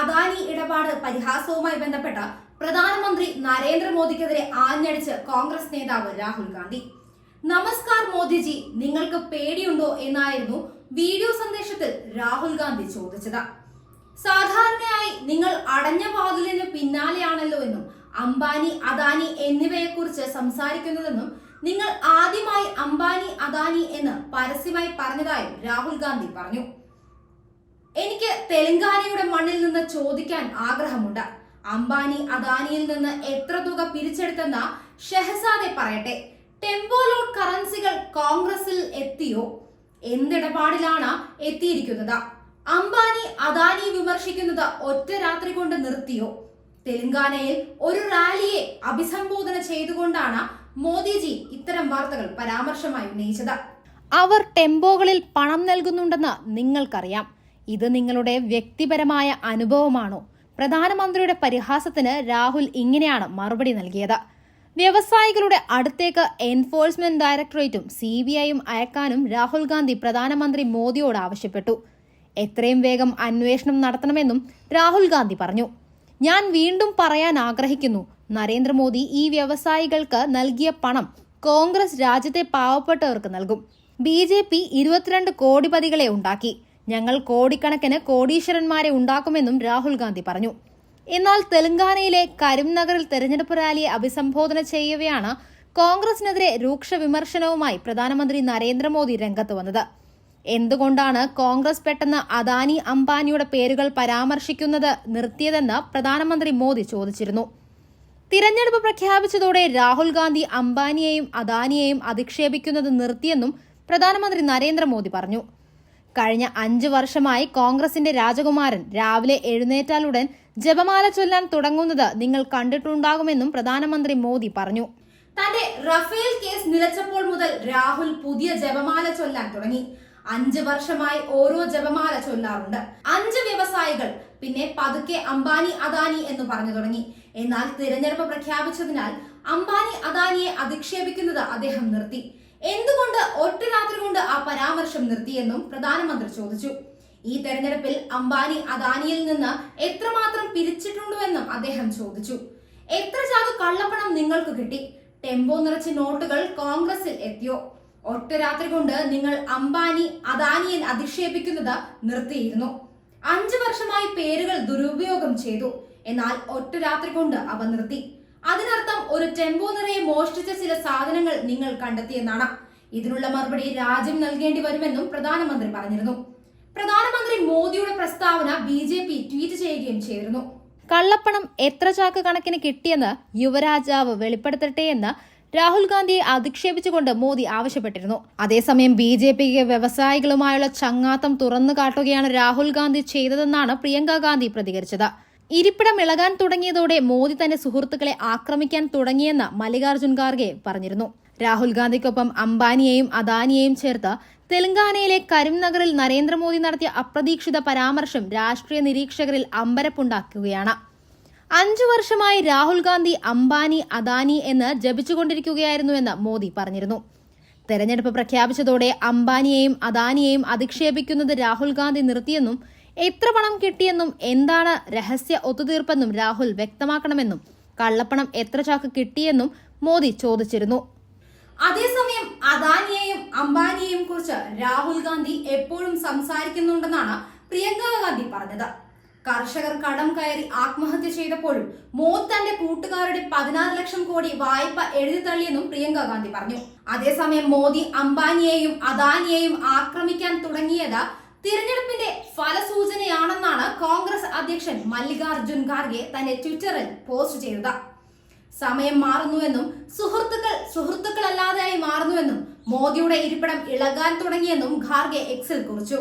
അദാനി ഇടപാട് പരിഹാസവുമായി ബന്ധപ്പെട്ട പ്രധാനമന്ത്രി നരേന്ദ്രമോദിക്കെതിരെ ആഞ്ഞടിച്ച് കോൺഗ്രസ് നേതാവ് രാഹുൽ ഗാന്ധി. നമസ്കാർ മോദിജി, നിങ്ങൾക്ക് പേടിയുണ്ടോ എന്നായിരുന്നു വീഡിയോ സന്ദേശത്തിൽ രാഹുൽ ഗാന്ധി ചോദിച്ചത്. സാധാരണയായി നിങ്ങൾ അടഞ്ഞ വാതിലിന് പിന്നാലെയാണല്ലോ എന്നും അംബാനി അദാനി എന്നിവയെക്കുറിച്ച് സംസാരിക്കുന്നതെന്നും നിങ്ങൾ ആദ്യമായി അംബാനി അദാനി എന്ന് പരസ്യമായി പറഞ്ഞതായും രാഹുൽ ഗാന്ധി പറഞ്ഞു. എനിക്ക് തെലങ്കാനയുടെ മണ്ണിൽ നിന്ന് ചോദിക്കാൻ ആഗ്രഹമുണ്ട്. അംബാനി അദാനിയിൽ നിന്ന് എത്ര തുക പിരിച്ചെടുത്തെന്ന ഷെഹസാദെ പറയട്ടെ. ടെമ്പോ ലോഡ് കറൻസികൾ കോൺഗ്രസിൽ എത്തിയോ? എന്തിടപാടിലാണ് എത്തിയിരിക്കുന്നത്? അംബാനി അദാനി വിമർശിക്കുന്നത് ഒറ്റ രാത്രി കൊണ്ട് നിർത്തിയോ? തെലങ്കാനയിൽ ഒരു റാലിയെ അഭിസംബോധന ചെയ്തുകൊണ്ടാണ് മോദിജി ഇത്തരം വാർത്തകൾ പരാമർശമായി ഉന്നയിച്ചത്. അവർ ടെമ്പോകളിൽ പണം നൽകുന്നുണ്ടെന്ന് നിങ്ങൾക്കറിയാം. ഇത് നിങ്ങളുടെ വ്യക്തിപരമായ അനുഭവമാണോ? പ്രധാനമന്ത്രിയുടെ പരിഹാസത്തിന് രാഹുൽ ഇങ്ങനെയാണ് മറുപടി നൽകിയത്. വ്യവസായികളുടെ അടുത്തേക്ക് എൻഫോഴ്സ്മെന്റ് ഡയറക്ടറേറ്റും CBIയും അയക്കാനും രാഹുൽ ഗാന്ധി പ്രധാനമന്ത്രി മോദിയോട് ആവശ്യപ്പെട്ടു. എത്രയും വേഗം അന്വേഷണം നടത്തണമെന്നും രാഹുൽ ഗാന്ധി പറഞ്ഞു. ഞാൻ വീണ്ടും പറയാൻ ആഗ്രഹിക്കുന്നു, നരേന്ദ്രമോദി ഈ വ്യവസായികൾക്ക് നൽകിയ പണം കോൺഗ്രസ് രാജ്യത്തെ പാവപ്പെട്ടവർക്ക് നൽകും. BJP 22 കോടിപതികളെ ഉണ്ടാക്കി. ഞങ്ങൾ കോടിക്കണക്കിന് കോടീശ്വരന്മാരെ ഉണ്ടാക്കുമെന്നും രാഹുൽ ഗാന്ധി പറഞ്ഞു. എന്നാൽ തെലങ്കാനയിലെ കരിംനഗറിൽ തെരഞ്ഞെടുപ്പ് റാലിയെ അഭിസംബോധന ചെയ്യവെയാണ് കോൺഗ്രസിനെതിരെ രൂക്ഷ വിമർശനവുമായി പ്രധാനമന്ത്രി നരേന്ദ്രമോദി രംഗത്ത് വന്നത്. എന്തുകൊണ്ടാണ് കോൺഗ്രസ് പെട്ടെന്ന് അദാനി അംബാനിയുടെ പേരുകൾ പരാമർശിക്കുന്നത് നിർത്തിയതെന്ന് പ്രധാനമന്ത്രി മോദി ചോദിച്ചിരുന്നു. തിരഞ്ഞെടുപ്പ് പ്രഖ്യാപിച്ചതോടെ രാഹുൽ ഗാന്ധി അംബാനിയെയും അദാനിയെയും അധിക്ഷേപിക്കുന്നത് നിർത്തിയെന്നും പ്രധാനമന്ത്രി നരേന്ദ്രമോദി പറഞ്ഞു. കഴിഞ്ഞ 5 വർഷമായി കോൺഗ്രസിന്റെ രാജകുമാരൻ രാവിലെ എഴുന്നേറ്റാലുടൻ ജപമാല ചൊല്ലാൻ തുടങ്ങുന്നത് നിങ്ങൾ കണ്ടിട്ടുണ്ടാകുമെന്നും പ്രധാനമന്ത്രി മോദി പറഞ്ഞു. തന്റെ റഫേൽ കേസ് നിലച്ചപ്പോൾ മുതൽ രാഹുൽ പുതിയ ജപമാല ചൊല്ലാൻ തുടങ്ങി. 5 വർഷമായി ഓരോ ജപമാല ചൊല്ലാറുണ്ട്. 5 വ്യവസായികൾ, പിന്നെ പതുക്കെ അംബാനി അദാനി എന്ന് പറഞ്ഞു തുടങ്ങി. എന്നാൽ തിരഞ്ഞെടുപ്പ് പ്രഖ്യാപിച്ചതിനാൽ അംബാനി അദാനിയെ അധിക്ഷേപിക്കുന്നത് അദ്ദേഹം നിർത്തി. എന്തുകൊണ്ട് ഒറ്റ രാത്രി കൊണ്ട് ആ പരാമർശം നിർത്തിയെന്നും പ്രധാനമന്ത്രി ചോദിച്ചു. ഈ തെരഞ്ഞെടുപ്പിൽ അംബാനി അദാനിയിൽ നിന്ന് എത്രമാത്രം പിരിച്ചിട്ടുണ്ടെന്നും അദ്ദേഹം ചോദിച്ചു. എത്ര ചാക്ക് കള്ളപ്പണം നിങ്ങൾക്ക് കിട്ടി? ടെമ്പോ നിറച്ച് നോട്ടുകൾ കോൺഗ്രസിൽ എത്തിയോ? ഒറ്റ രാത്രി കൊണ്ട് നിങ്ങൾ അംബാനി അദാനിയെ അധിക്ഷേപിക്കുന്നത് നിർത്തിയിരുന്നു. 5 വർഷമായി പേരുകൾ ദുരുപയോഗം ചെയ്തു. എന്നാൽ ഒറ്റ രാത്രി കൊണ്ട് അവ നിർത്തി. അതിനർത്ഥം ഒരു ടെമ്പോ നിറയെ മോഷ്ടിച്ച ചില സാധനങ്ങൾ നിങ്ങൾ കണ്ടെത്തിയെന്നാണ്. ഇതിനുള്ള മറുപടി രാജ്യം നൽകേണ്ടി വരുമെന്നും പ്രധാനമന്ത്രി പറഞ്ഞിരുന്നു. പ്രധാനമന്ത്രി മോദിയുടെ പ്രസ്താവന BJP ട്വീറ്റ് ചെയ്യുകയും ചെയ്തിരുന്നു. കള്ളപ്പണം എത്ര ചാക്ക് കണക്കിന് കിട്ടിയെന്ന് യുവരാജാവ് വെളിപ്പെടുത്തട്ടെ എന്ന് രാഹുൽ ഗാന്ധിയെ അധിക്ഷേപിച്ചുകൊണ്ട് മോദി ആവശ്യപ്പെട്ടിരുന്നു. അതേസമയം BJPക്ക് വ്യവസായികളുമായുള്ള ചങ്ങാത്തം തുറന്നു കാട്ടുകയാണ് രാഹുൽ ഗാന്ധി ചെയ്തതെന്നാണ് പ്രിയങ്ക ഗാന്ധി പ്രതികരിച്ചത്. ഇരിപ്പിടം ഇളകാൻ തുടങ്ങിയതോടെ മോദി തന്റെ സുഹൃത്തുക്കളെ ആക്രമിക്കാൻ തുടങ്ങിയെന്ന് മല്ലികാർജുൻ ഖാർഗെ പറഞ്ഞിരുന്നു. രാഹുൽ ഗാന്ധിക്കൊപ്പം അംബാനിയെയും അദാനിയെയും ചേർത്ത് തെലങ്കാനയിലെ കരിംനഗറിൽ നരേന്ദ്രമോദി നടത്തിയ അപ്രതീക്ഷിത പരാമർശം രാഷ്ട്രീയ നിരീക്ഷകരിൽ അമ്പരപ്പുണ്ടാക്കുകയാണ്. 5 വർഷമായി രാഹുൽ ഗാന്ധി അംബാനി അദാനി എന്ന് ജപിച്ചുകൊണ്ടിരിക്കുകയായിരുന്നുവെന്ന് മോദി പറഞ്ഞിരുന്നു. തെരഞ്ഞെടുപ്പ് പ്രഖ്യാപിച്ചതോടെ അംബാനിയെയും അദാനിയെയും അധിക്ഷേപിക്കുന്നത് രാഹുൽ ഗാന്ധി നിർത്തിയെന്നും എത്ര പണം കിട്ടിയെന്നും എന്താണ് രഹസ്യ ഒത്തുതീർപ്പെന്നും രാഹുൽ വ്യക്തമാക്കണമെന്നും കള്ളപ്പണം എത്ര ചാക്ക് കിട്ടിയെന്നും മോദി ചോദിച്ചിരുന്നു. അതേസമയം അദാനിയെയും അംബാനിയെയും കുറിച്ച് രാഹുൽ ഗാന്ധി എപ്പോഴും സംസാരിക്കുന്നുണ്ടെന്നാണ് പ്രിയങ്ക ഗാന്ധി പറഞ്ഞത്. കർഷകർ കടം കയറി ആത്മഹത്യ ചെയ്തപ്പോഴും മോദി തന്റെ കൂട്ടുകാരുടെ 16 ലക്ഷം കോടി വായ്പ എഴുതി തള്ളിയെന്നും പ്രിയങ്ക ഗാന്ധി പറഞ്ഞു. അതേസമയം മോദി അംബാനിയെയും അദാനിയെയും ആക്രമിക്കാൻ തുടങ്ങിയത് തിരഞ്ഞെടുപ്പിന്റെ ഫലസൂചനയാണെന്നാണ് കോൺഗ്രസ് അധ്യക്ഷൻ മല്ലികാർജുൻ ഖാർഗെ തന്റെ ട്വിറ്ററിൽ പോസ്റ്റ് ചെയ്തത്. സമയം മാറുന്നുവെന്നും സുഹൃത്തുക്കളല്ലാതെയായി മാറുന്നുവെന്നും മോദിയുടെ ഇരിപ്പിടം ഇളകാൻ തുടങ്ങിയെന്നും ഖാർഗെ എക്സിൽ കുറിച്ചു.